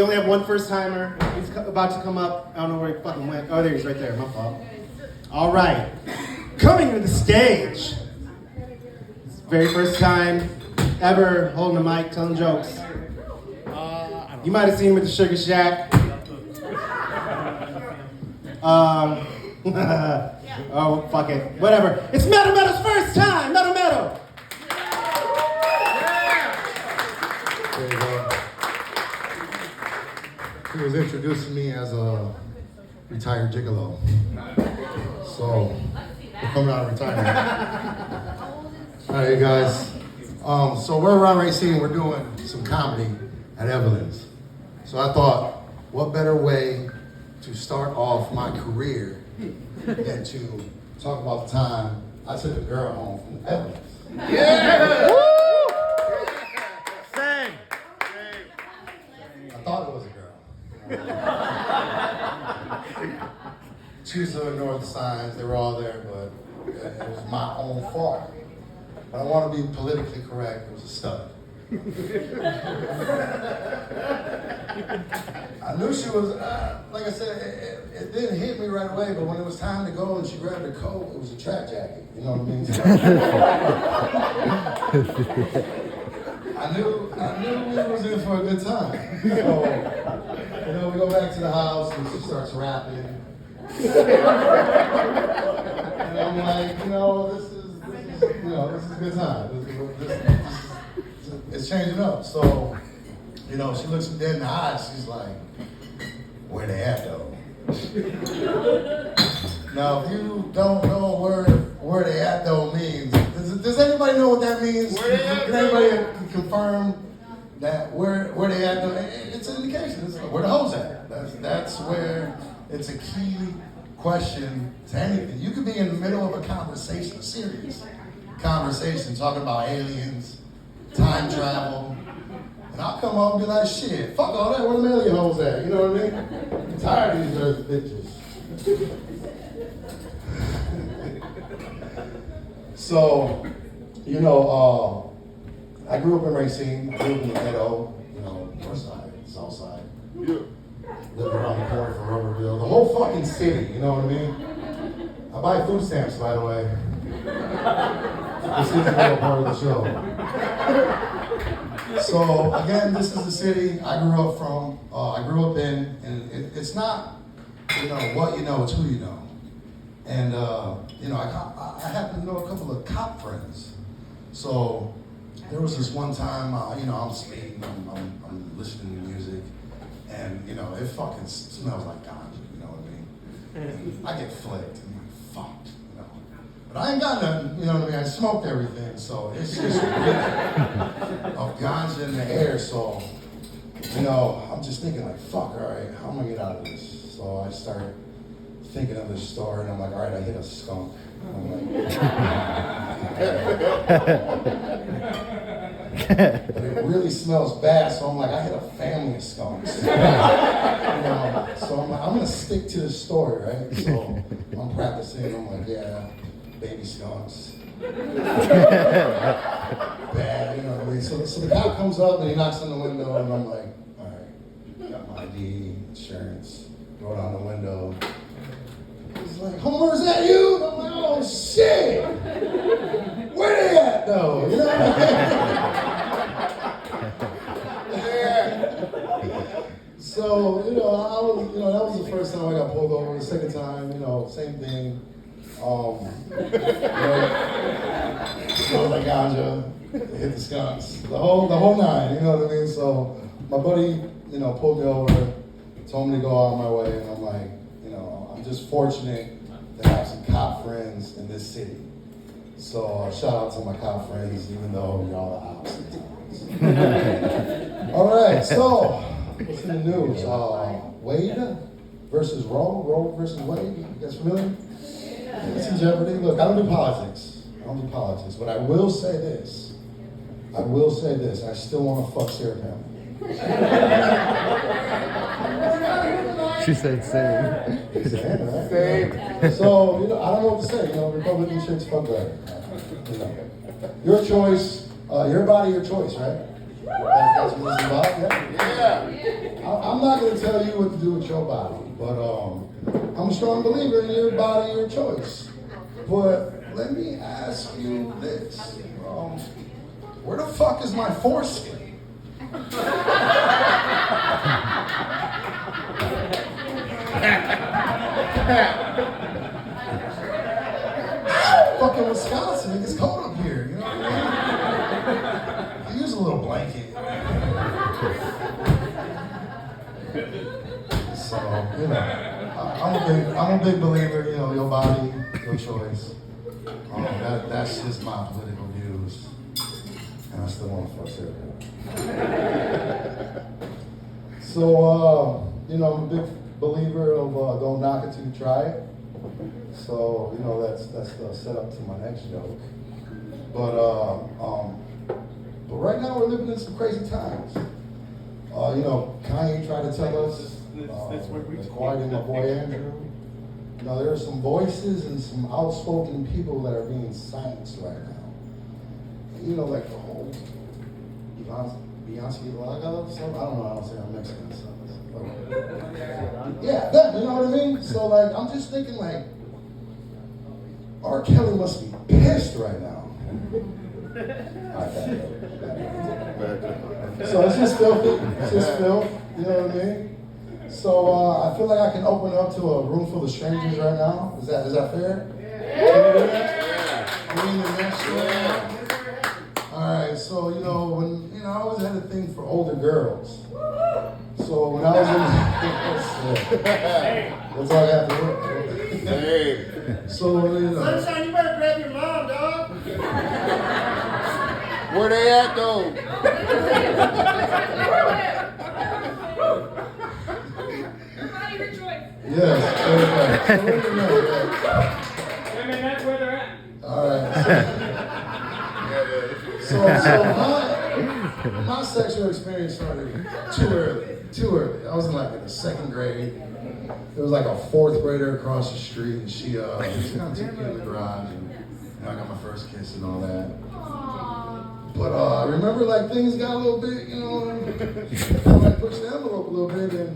only have one first timer. He's about to come up. I don't know where he fucking went. Oh, there he is, right there. My fault. All right. Coming to the stage. It's the very first time ever holding a mic, telling jokes. You might have seen him at the Sugar Shack. Oh, fuck it. Whatever. It's Metal Metal's first time. Metal Metal. There you go. He was introducing me as a retired gigolo. So, we're coming out of retirement. All right, you guys. So we're around Racine. We're doing some comedy at Evelyn's. So I thought, what better way to start off my career than to talk about the time I took a girl home from Evelyn's. Yeah! Same. I thought it was a girl. Tuesday and North Signs, they were all there, but it was my own fault. But I want to be politically correct, it was a stud. I knew she was, like I said, it didn't hit me right away, but when it was time to go and she grabbed her coat, it was a track jacket, you know what I mean? I knew we was in for a good time. So, we go back to the house and she starts rapping. And I'm like, this is a good time. It's changing up. So, she looks me dead in the eyes. She's like, where they at though? Now, if you don't know where they at though means, does anybody know what that means? Can anybody confirm that where they at though? It's an indication. It's where the hoes at. That's where it's a key question to anything. You could be in the middle of a conversation, a serious conversation, talking about aliens, time travel, and I'll come up and be like, shit, fuck all that, where the alien hoes at? You know what I mean? I'm tired of these earth bitches. So, I grew up in Racine. I grew up in the ghetto, north side, south side. Yeah. Lived around the corner from Rubberville. The whole fucking city, you know what I mean? I buy food stamps, by the way. This is a real part of the show. So, again, this is the city I grew up in, and it's not, what you know, it's who you know. And, I happen to know a couple of cop friends. So, there was this one time, I'm speeding, I'm listening to music, and, it fucking smells like ganja, you know what I mean? And I get flicked, and I'm like, fuck, But I ain't got nothing, you know what I mean? I smoked everything, so it's just of ganja in the air, so, I'm just thinking like, fuck, all right, how am I gonna get out of this? So I start thinking of this story, and I'm like, all right, I hit a skunk. I'm like, but it really smells bad, so I'm like, I hit a family of skunks. So I'm like, I'm gonna stick to this story, right? So I'm practicing, I'm like, yeah, baby skunks. Bad, you know what I mean? So the guy comes up and he knocks on the window, and I'm like, all right, got my ID, insurance, roll down the window. He's like, Homer, is that you? And I'm like, oh shit! Where they at though? You know what I mean? So, that was the first time I got pulled over. The second time, same thing. Smells like ganja, hit the skunks, the whole nine, you know what I mean? So my buddy, pulled me over, told me to go out of my way, and I'm like, I'm just fortunate to have some cop friends in this city. So shout out to my cop friends, even though y'all are opposite times. All right, so what's in the news? Wade versus Roe versus Wade. You guys familiar? It's in jeopardy. Look, I don't do politics, but I will say this. I still want to fuck Sarah Palin. She said same. Same, right? Same. So, I don't know what to say. Republican chicks fuck better. Your choice, your body, your choice, right? That's what it's about. I'm not going to tell you what to do with your body, but I'm a strong believer in your body, your choice. But let me ask you this. Where the fuck is my foreskin? Fucking Wisconsin, it gets cold up here, you know what I mean? Use a little blanket. So, you know, I'm a big believer, you know, your body, your choice. That's just my political views. And I still want to fuck Sarah. So, you know, I'm a big believer of don't knock it till you try it. So, you know, that's the setup to my next joke. But right now we're living in some crazy times. You know, Kanye tried to tell us, according to my boy Andrew, you know, there are some voices and some outspoken people that are being silenced right now. You know, like the whole Beyonce Laga stuff. I don't know how to say I'm Mexican. So, yeah, that, you know what I mean? So, like, I'm just thinking, like, R. Kelly must be pissed right now. So it's just filthy. It's just filth. You know what I mean? So I feel like I can open up to a room full of strangers right now. Is that fair? Yeah. Can we do that? I mean, the next show. All right. So you know, I always had a thing for older girls. So when I was in, that's all I have to work. Hey. So you know. Sunshine, you better grab your mom, dog. Where they at though? Yes. Women, that's where they're at. All right. So my sexual experience started too early. I was in the second grade. There was like a fourth grader across the street, and she kind of took me in the garage, and I got my first kiss and all that. But I remember like things got a little bit, you know, I pushed the envelope a little bit, and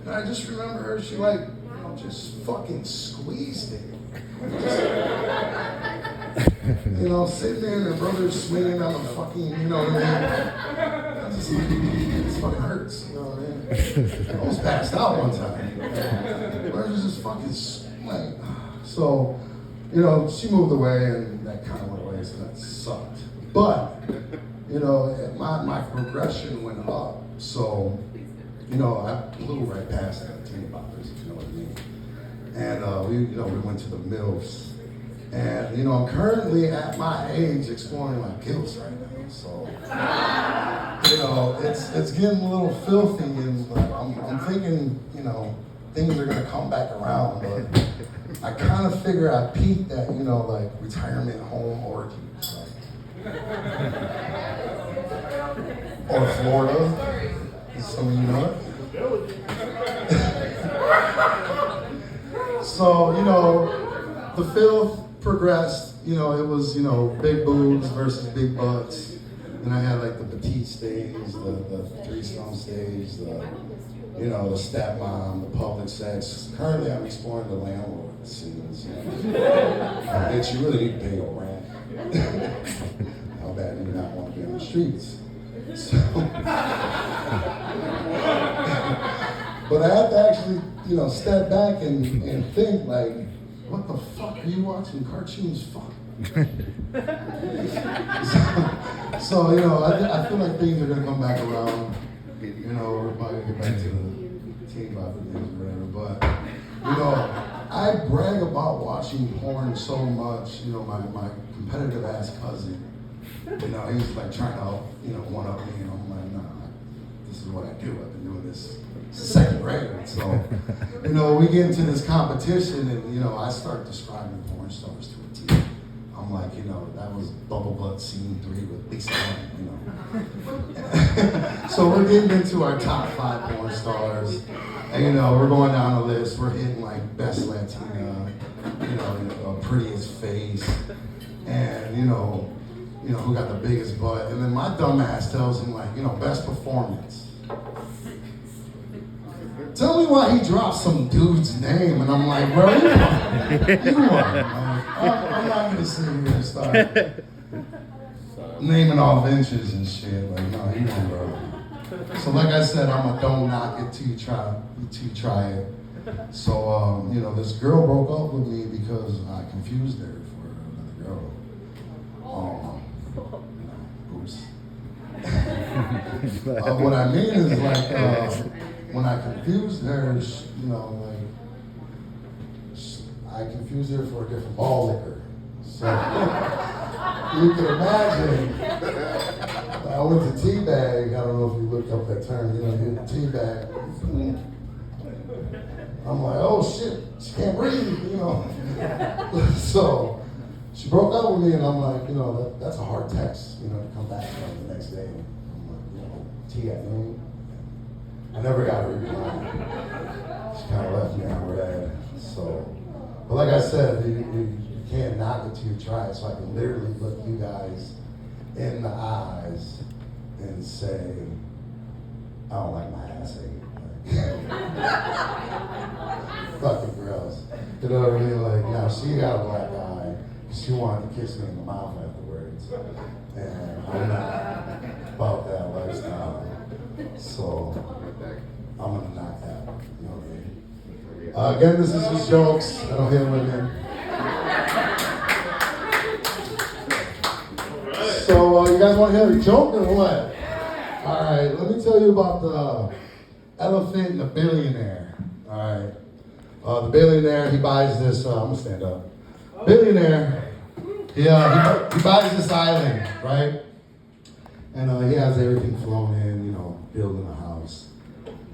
I just remember her, she like, you know, just fucking squeezed it. You know, sitting there and her brother's swinging on the fucking, you know what I mean? It fucking hurts, you know what I mean? I almost passed out one time. I was just fucking, like, so, you know, she moved away and that kind of went away, so that sucked. But, you know, my progression went up, so, you know, I blew right past that teeny boppers, if you know what I mean. And we went to the MILFs. And, you know, I'm currently at my age exploring my gills right now. So, you know, it's getting a little filthy, and I'm thinking, you know, things are gonna come back around, but I kind of figure I peaked at, you know, like retirement home orgies. Or Florida. Some of you know it. So, you know, the filth progressed, you know, it was, you know, big boobs versus big butts. And I had like the petite stage, the threesome stage, the stepmom, the public sex. Currently I'm exploring the landlord scenes. You know. Bitch, you really need to pay your rent. How bad do you not want to be on the streets? So, but I have to actually, you know, step back and think like, what the fuck are you watching cartoons for? so you know, I feel like things are gonna come back around. You know, we're probably gonna get back to the teen bop things or whatever. But you know, I brag about watching porn so much. You know, my competitive ass cousin. You know, he was like trying to, you know, one up me, and I'm like, nah, this is what I do. I've been doing this second grade. So, you know, we get into this competition, and you know, I start describing porn stars to a T. I'm like, you know, that was Bubble Butt Scene 3 with Lisa Lamb, you know. So we're getting into our top 5 porn stars, and you know, we're going down the list. We're hitting like best Latina, you know, prettiest face, and you know, you know, who got the biggest butt. And then my dumb ass tells him, like, you know, best performance. Tell me why he dropped some dude's name, and I'm like, bro, you are. I'm not gonna sit here and start naming all ventures and shit. Like, no, you won, bro. So, like I said, I'm a don't knock it till you try it. So, you know, this girl broke up with me because I confused her for another girl. Oops. What I mean is, like, when I confused her, you know, like, I confused her for a different ball liquor. So, you can imagine, I went to teabag. I don't know if you looked up that term, you know, hit teabag. I'm like, oh shit, she can't breathe, you know. So she broke up with me, and I'm like, you know, that's a hard text, you know, to come back from the next day. I'm like, you know, tea at noon. I never got a reply. She kind of left me on red. So, but like I said, you can't knock it till you try it. So I can literally look you guys in the eyes and say, I don't like my ass ate. Fucking gross. You know what I mean? Like, now she got a black eye. She wanted to kiss me in the mouth afterwards. And I'm not about that lifestyle. So I'm gonna knock that. You know what I mean? Again, this is just jokes. I don't hit women. So you guys want to hear a joke or what? All right, let me tell you about the elephant and the billionaire. All right. The billionaire, he buys this, I'm gonna stand up. Billionaire, he buys this island, right? And he has everything flown in, you know, building a house.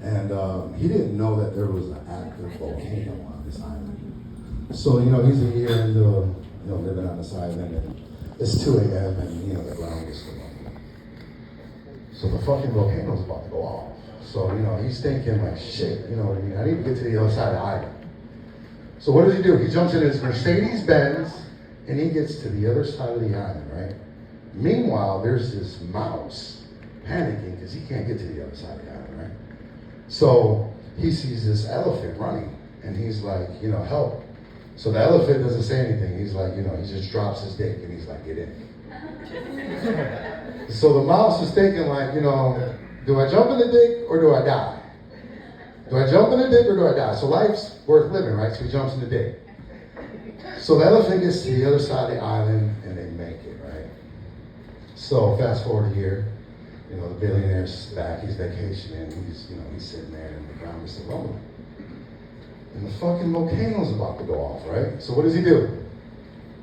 And he didn't know that there was an active volcano on this island. So, you know, he's a year into, you know, living on this island, and it's 2 a.m. and, you know, the ground is still up. So the fucking volcano's about to go off. So, you know, he's thinking like, shit, you know what I mean? I need to get to the other side of the island. So what does he do? He jumps in his Mercedes-Benz and he gets to the other side of the island, right? Meanwhile, there's this mouse panicking because he can't get to the other side of the island, right? So he sees this elephant running and he's like, you know, help. So the elephant doesn't say anything. He's like, you know, he just drops his dick and he's like, get in. So the mouse is thinking like, you know, do I jump in the dick or do I die? Do I jump in the dick or do I die? So life's worth living, right? So he jumps in the dick. So the elephant gets to the other side of the island and they make it, right? So fast forward a year, you know, the billionaire's back, he's vacationing, he's sitting there and the ground is still rolling. And the fucking volcano's about to go off, right? So what does he do?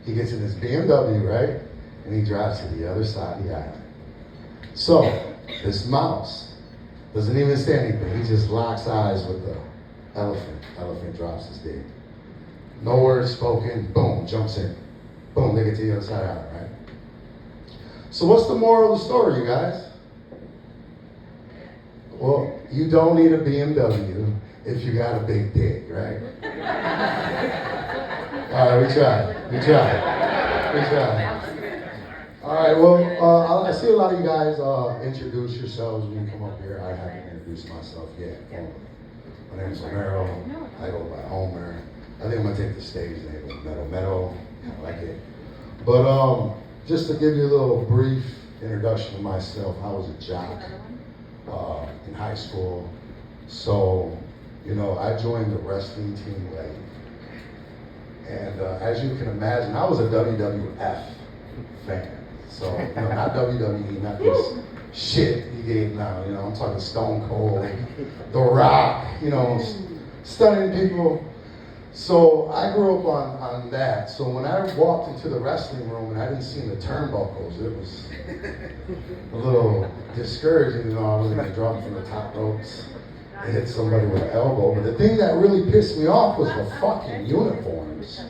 He gets in his BMW, right? And he drives to the other side of the island. So this mouse doesn't even say anything. He just locks eyes with the elephant. Elephant drops his dick. No words spoken. Boom, jumps in. Boom, they get to the other side of the island, right? So what's the moral of the story, you guys? Well, you don't need a BMW if you got a big dick, right? All right, we tried. All right, well, I see a lot of you guys introduce yourselves when you come up here. I haven't introduced myself yet. My name is Homero. I go by Homer. I think I'm gonna take the stage name of Meadow. I like it. But just to give you a little brief introduction to myself, I was a jock in high school. So, you know, I joined the wrestling team late. And as you can imagine, I was a WWF fan. So, you know, not WWE, not this shit he gave now. You know, I'm talking Stone Cold, The Rock, you know, stunning people. So I grew up on that. So when I walked into the wrestling room and I didn't see the turnbuckles, it was a little discouraging. You know, I was going to drop from the top ropes and hit somebody with an elbow. But the thing that really pissed me off was the fucking uniforms.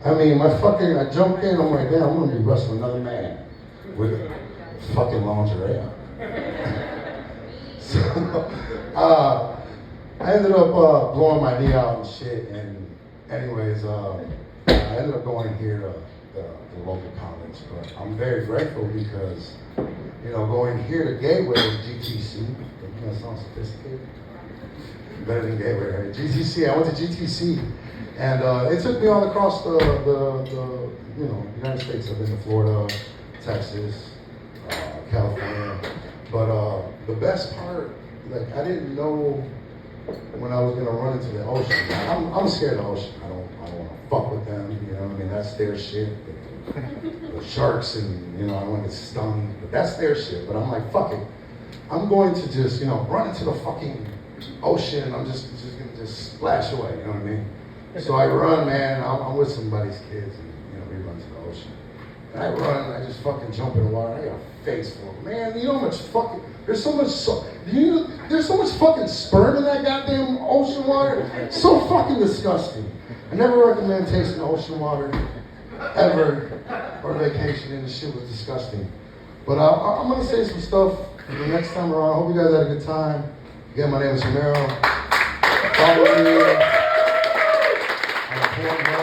I mean, I jumped in, I'm like, damn, I'm going to be wrestling another man with fucking lingerie on. So, I ended up blowing my knee out and shit. And anyways, I I ended up going here to the local college, but I'm very grateful because, going here to Gateway GTC, that sounds sophisticated. Better than Gateway, right? GTC, I went to GTC, and it took me all across the United States. I've been to Florida, Texas, California, but the best part, like, I didn't know when I was gonna run into the ocean. I'm scared of the ocean. I don't want to fuck with them. You know what I mean? That's their shit. The sharks and I want to get stung. But that's their shit. But I'm like, fuck it. I'm going to just run into the fucking ocean. I'm just gonna splash away. You know what I mean? So I run, man. I'm with somebody's kids, and we run to the ocean. And I run, and I just fucking jump in the water. I got a face full. Man, you know how much fucking. There's so much there's so much fucking sperm in that goddamn ocean water. It's so fucking disgusting. I never recommend tasting ocean water ever or vacation, and the shit was disgusting. But I'm gonna say some stuff for the next time around. I hope you guys had a good time. Again, my name is Romero. Follow me on